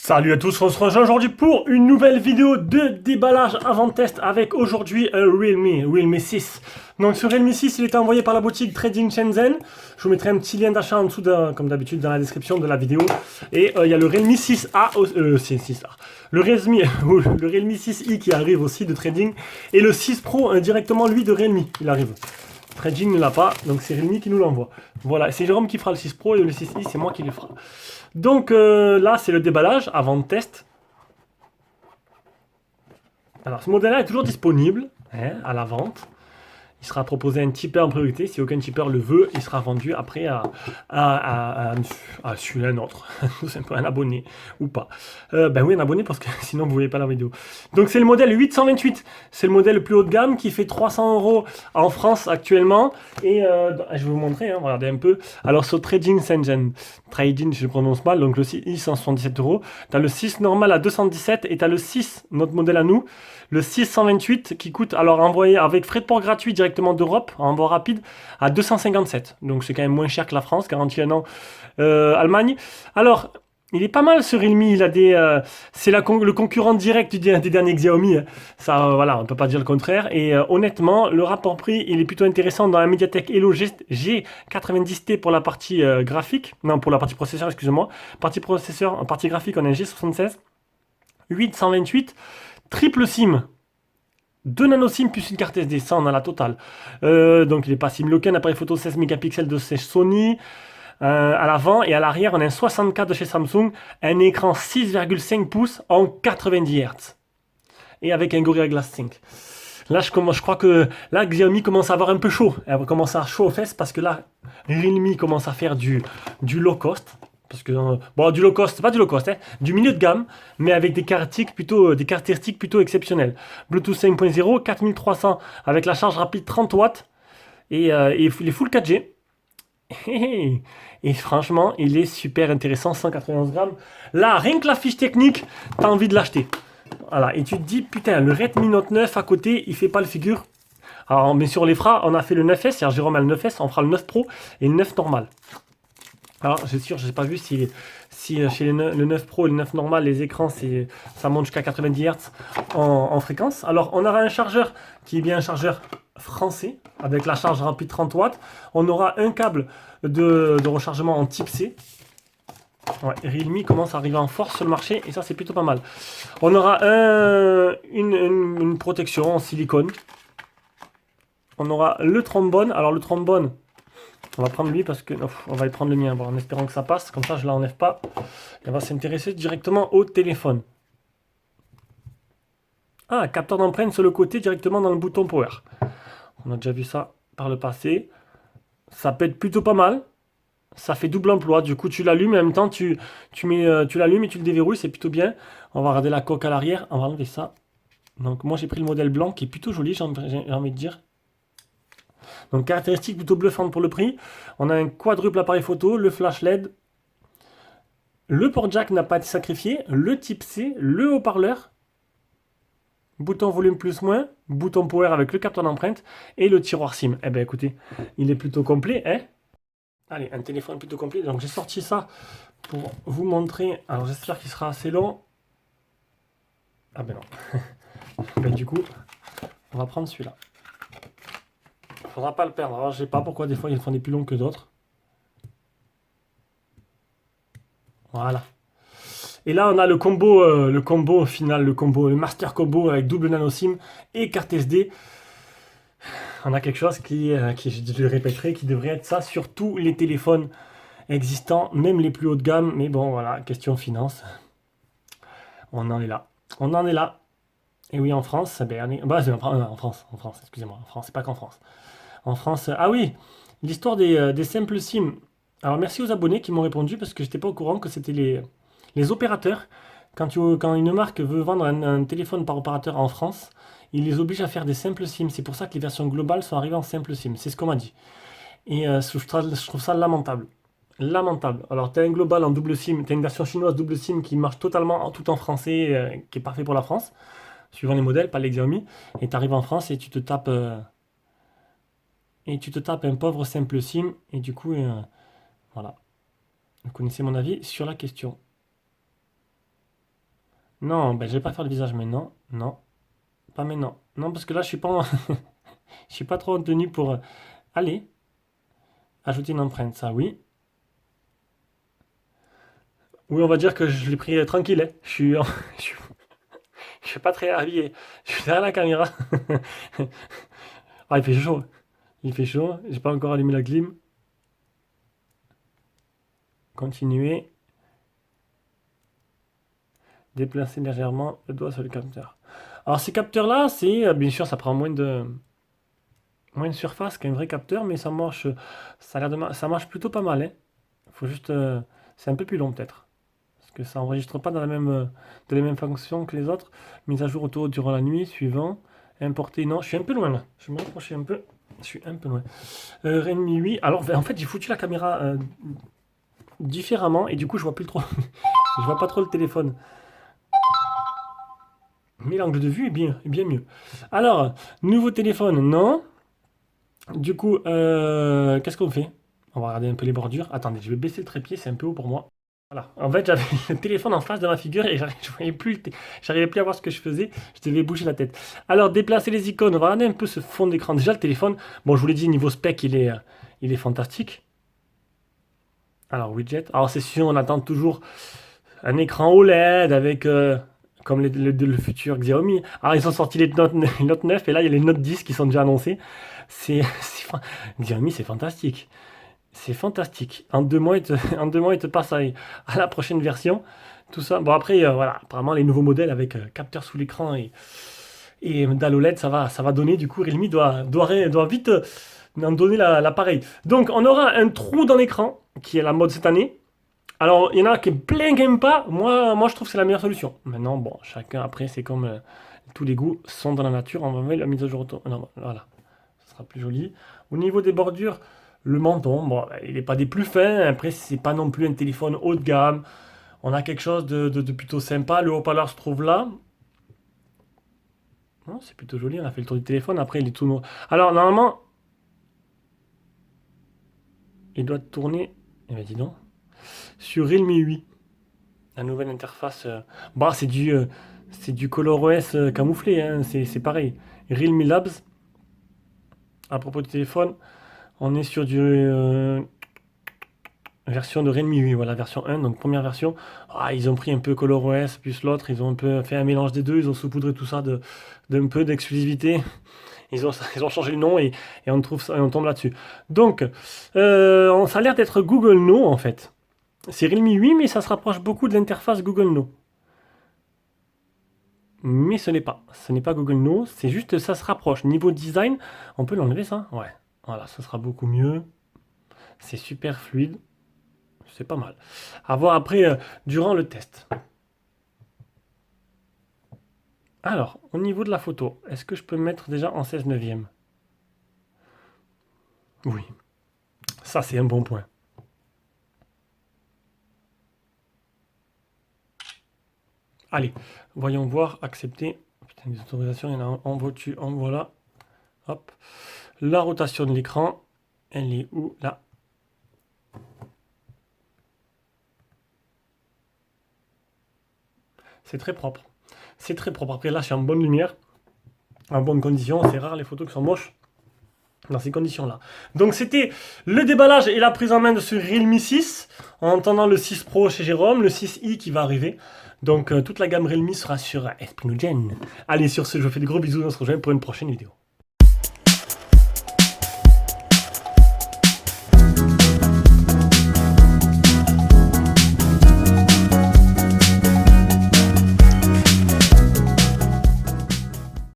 Salut à tous, on se rejoint aujourd'hui pour une nouvelle vidéo de déballage avant test avec aujourd'hui un Realme 6. Donc ce Realme 6 il était envoyé par la boutique Trading Shenzhen. Je vous mettrai un petit lien d'achat en dessous comme d'habitude dans la description de la vidéo. Et il y a le Realme 6A, le Realme 6i qui arrive aussi de Trading et le 6 Pro directement lui de Realme, il arrive. Trading ne l'a pas, donc c'est Realme qui nous l'envoie. Voilà, c'est Jérôme qui fera le 6 Pro et le 6i c'est moi qui le fera. Donc là, c'est le déballage avant de test. Alors, ce modèle-là est toujours disponible à la vente. Il sera proposé à un tipeur en priorité. Si aucun tipeur le veut, il sera vendu après à celui-là, un autre. C'est un peu un abonné ou pas. Ben oui, un abonné parce que sinon vous ne voyez pas la vidéo. Donc c'est le modèle 828. C'est le modèle le plus haut de gamme qui fait 300 € en France actuellement. Et je vais vous montrer, regardez un peu. Alors sur Trading Shenzhen, Trading je le prononce mal, donc le 6 177 €. Tu as le 6 normal à 217 et tu as le 6, notre modèle à nous. Le 628 qui coûte, alors envoyé avec frais de port gratuit directement d'Europe, en envoi rapide, à 257. Donc c'est quand même moins cher que la France, garantie un an Allemagne. Alors, il est pas mal ce Realme, il a des, c'est le concurrent direct des derniers Xiaomi. Ça, voilà, on peut pas dire le contraire. Et honnêtement, le rapport prix, il est plutôt intéressant dans la Mediatek Helio G90T pour la partie graphique. Non, pour la partie processeur, excusez-moi. Partie processeur, partie graphique, on a un G76. 828. Triple SIM, 2 nano SIM plus une carte SD, ça on a la totale. Donc il n'est pas SIM lock, un appareil photo 16 mégapixels de chez Sony. À l'avant et à l'arrière, on a un 64 de chez Samsung, un écran 6,5 pouces en 90 Hz. Et avec un Gorilla Glass 5. Là, je crois que là, Xiaomi commence à avoir un peu chaud. Elle commence à avoir chaud aux fesses parce que là, Realme commence à faire du low cost. Parce que, bon, du low cost, pas du low cost, du milieu de gamme, mais avec des caractéristiques plutôt exceptionnelles. Bluetooth 5.0, 4300 avec la charge rapide 30 watts et les full 4G. Et franchement, il est super intéressant, 191 grammes. Là, rien que la fiche technique, t'as envie de l'acheter. Voilà, et tu te dis, putain, le Redmi Note 9 à côté, il fait pas le figure. Alors, mais sur les fera, on a fait le 9S, c'est-à-dire Jérôme a le 9S, on fera le 9 Pro et le 9 normal. Alors, c'est sûr, je n'ai pas vu si chez le 9 Pro et le 9 normal, les écrans, ça monte jusqu'à 90 Hz en fréquence. Alors, on aura un chargeur qui est bien un chargeur français, avec la charge rapide 30 watts. On aura un câble de rechargement en type C. Ouais, Realme commence à arriver en force sur le marché, et ça, c'est plutôt pas mal. On aura une protection en silicone. On aura le trombone. Alors, le trombone... On va prendre lui parce que on va y prendre le mien en espérant que ça passe. Comme ça, je ne l'enlève pas. Et on va s'intéresser directement au téléphone. Ah, capteur d'empreinte sur le côté directement dans le bouton Power. On a déjà vu ça par le passé. Ça peut être plutôt pas mal. Ça fait double emploi. Du coup, tu l'allumes et en même temps, tu l'allumes et tu le déverrouilles. C'est plutôt bien. On va regarder la coque à l'arrière. On va enlever ça. Donc, moi, j'ai pris le modèle blanc qui est plutôt joli, j'ai envie de dire. Donc caractéristique plutôt bluffante pour le prix. On a un quadruple appareil photo, le flash LED. Le port jack n'a pas été sacrifié. Le type C, le haut-parleur. Bouton volume plus moins. Bouton power avec le capteur d'empreinte. Et le tiroir SIM. Eh bien écoutez, il est plutôt complet. Allez, un téléphone plutôt complet. Donc j'ai sorti ça pour vous montrer. Alors j'espère qu'il sera assez long. Ah ben non. Ben, du coup, on va prendre celui-là. Faudra pas le perdre. Alors, je sais pas pourquoi des fois ils font des plus longs que d'autres. Voilà. Et là, on a le combo final, le master combo avec double nano SIM et carte SD. On a quelque chose qui, je le répéterai, qui devrait être ça sur tous les téléphones existants, même les plus haut de gamme. Mais bon, voilà, question finance. On en est là. On en est là. Et oui, en France, en France, excusez-moi, en France, c'est pas qu'en France. En France, ah oui, l'histoire des simples SIM. Alors merci aux abonnés qui m'ont répondu parce que j'étais pas au courant que c'était les opérateurs. Quand une marque veut vendre un téléphone par opérateur en France, il les oblige à faire des simples SIM. C'est pour ça que les versions globales sont arrivées en simple SIM. C'est ce qu'on m'a dit. Et je trouve ça lamentable. Lamentable. Alors, tu as un global en double SIM, tu as une version chinoise double SIM qui marche totalement tout en français, qui est parfait pour la France, suivant les modèles, pas les Xiaomi. Et tu arrives en France et tu te tapes un pauvre simple SIM. Et du coup, voilà. Vous connaissez mon avis sur la question. Non, ben, je vais pas faire le visage maintenant. Non, pas maintenant. Non, parce que là, je suis pas, je suis pas trop en tenue pour. Allez, ajouter une empreinte, ça oui. Oui, on va dire que je l'ai pris tranquille, hein. Je suis, je suis pas très habillé. Je suis derrière la caméra. Ah, il fait chaud. Il fait chaud. J'ai pas encore allumé la clim. Continuer. Déplacer légèrement le doigt sur le capteur. Alors ces capteurs-là, c'est bien sûr, ça prend moins de surface qu'un vrai capteur, mais ça marche, ça marche plutôt pas mal, hein. Faut juste, c'est un peu plus long peut-être, parce que ça enregistre pas dans les mêmes fonctions que les autres. Mise à jour auto durant la nuit, suivant. Importer, non, je suis un peu loin là. Je vais me rapprocher un peu. Je suis un peu loin. Redmi 8. Alors en fait, j'ai foutu la caméra différemment et du coup, je vois plus trop. Je vois pas trop le téléphone. Mais l'angle de vue est bien mieux. Alors, nouveau téléphone, non. Du coup, qu'est-ce qu'on fait? On va regarder un peu les bordures. Attendez, je vais baisser le trépied, c'est un peu haut pour moi. Voilà. En fait, j'avais le téléphone en face de ma figure et je voyais plus j'arrivais plus à voir ce que je faisais. Je devais bouger la tête. Alors, déplacer les icônes. On va regarder un peu ce fond d'écran. Déjà, le téléphone, bon, je vous l'ai dit, niveau spec, il est fantastique. Alors, widget. Alors, c'est sûr, on attend toujours un écran OLED avec, comme le futur Xiaomi. Alors, ils ont sorti les Note 9 et là, il y a les Note 10 qui sont déjà annoncés. Xiaomi, c'est fantastique. C'est fantastique. En 2 mois, en 2 mois, il te passe à la prochaine version. Tout ça. Bon, après, voilà. Apparemment, les nouveaux modèles avec capteur sous l'écran et dalle OLED, ça va donner. Du coup, Realme doit vite en donner l'appareil. Donc, on aura un trou dans l'écran qui est la mode cette année. Alors, il y en a qui plein qui n'aiment pas. Moi, je trouve que c'est la meilleure solution. Maintenant, bon, chacun, après, c'est comme tous les goûts sont dans la nature. On va mettre la mise à jour auto. Non, voilà, ça sera plus joli. Au niveau des bordures, le menton, bon, il n'est pas des plus fins. Après, c'est pas non plus un téléphone haut de gamme. On a quelque chose de plutôt sympa. Le haut-parleur se trouve là. Non, c'est plutôt joli. On a fait le tour du téléphone. Après, il est tout noir. Alors, normalement, il doit tourner. Eh bien, dis donc. Sur Realme 8. La nouvelle interface, bah, c'est du ColorOS camouflé, hein, c'est pareil. Realme Labs, à propos du téléphone, on est sur du version de Realme 8, voilà, version 1, donc première version. Ah, ils ont pris un peu ColorOS plus l'autre, ils ont un peu fait un mélange des deux, ils ont saupoudré tout ça d'un peu d'exclusivité. Ils ont changé le nom et on trouve ça, et on tombe là-dessus. Donc, ça a l'air d'être Google No en fait. C'est Realme 8, mais ça se rapproche beaucoup de l'interface Google No. Mais ce n'est pas. Ce n'est pas Google No, c'est juste ça se rapproche. Niveau design, on peut l'enlever ça? Ouais. Voilà, ça sera beaucoup mieux. C'est super fluide. C'est pas mal. À voir après durant le test. Alors, au niveau de la photo, est-ce que je peux mettre déjà en 16 neuvième? Oui. Ça, c'est un bon point. Allez, voyons voir, accepter. Putain, les autorisations, il y en a en veux-tu, en voilà. Hop. La rotation de l'écran, elle est où? Là. C'est très propre. C'est très propre. Après, là, je suis en bonne lumière, en bonne condition. C'est rare les photos qui sont moches dans ces conditions-là. Donc, c'était le déballage et la prise en main de ce Realme 6, en attendant le 6 Pro chez Jérôme, le 6i qui va arriver. Donc, toute la gamme Realme sera sur Esprit Allez, sur ce, je vous fais de gros bisous. On se rejoint pour une prochaine vidéo.